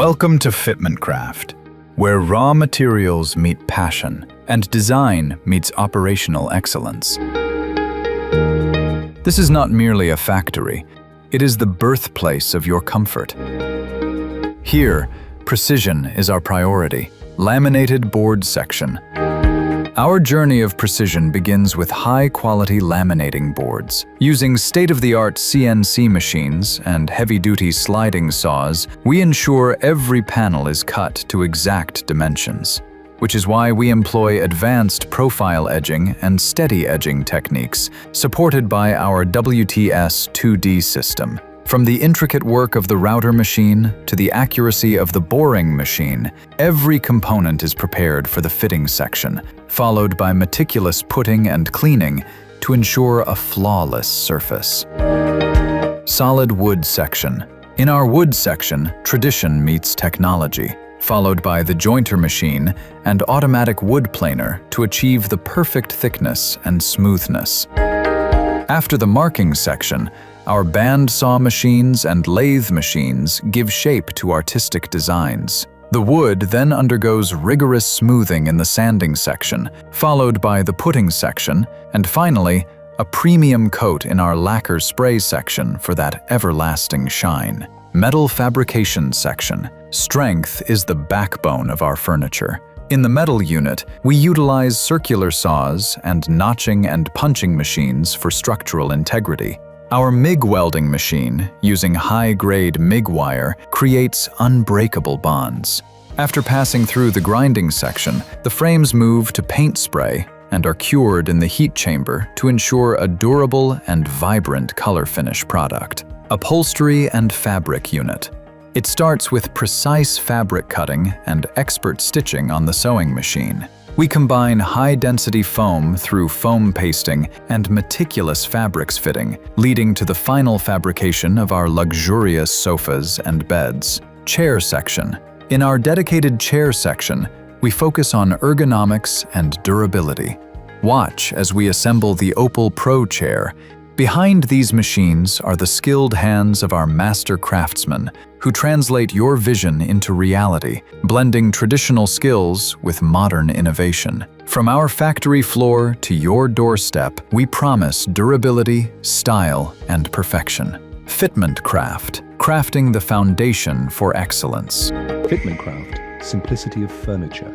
Welcome to Fitment Craft, where raw materials meet passion and design meets operational excellence. This is not merely a factory, it is the birthplace of your comfort. Here, precision is our priority. Laminated board section. Our journey of precision begins with high-quality laminating boards. Using state-of-the-art CNC machines and heavy-duty sliding saws, we ensure every panel is cut to exact dimensions, which is why we employ advanced profile edging and steady edging techniques, supported by our WTS 2D system. From the intricate work of the router machine to the accuracy of the boring machine, every component is prepared for the fitting section, followed by meticulous putting and cleaning to ensure a flawless surface. Solid wood section. In our wood section, tradition meets technology, followed by the jointer machine and automatic wood planer to achieve the perfect thickness and smoothness. After the marking section, our bandsaw machines and lathe machines give shape to artistic designs. The wood then undergoes rigorous smoothing in the sanding section, followed by the putting section, and finally, a premium coat in our lacquer spray section for that everlasting shine. Metal fabrication section. Strength is the backbone of our furniture. In the metal unit, we utilize circular saws and notching and punching machines for structural integrity. Our MIG welding machine, using high-grade MIG wire, creates unbreakable bonds. After passing through the grinding section, the frames move to paint spray and are cured in the heat chamber to ensure a durable and vibrant color finish product. Upholstery and fabric unit. It starts with precise fabric cutting and expert stitching on the sewing machine. We combine high-density foam through foam pasting and meticulous fabrics fitting, leading to the final fabrication of our luxurious sofas and beds. Chair section. In our dedicated chair section, we focus on ergonomics and durability. Watch as we assemble the Opal Pro chair. Behind these machines are the skilled hands of our master craftsmen who translate your vision into reality, blending traditional skills with modern innovation. From our factory floor to your doorstep, we promise durability, style, and perfection. Fitment Craft, crafting the foundation for excellence. Fitment Craft, simplicity of furniture.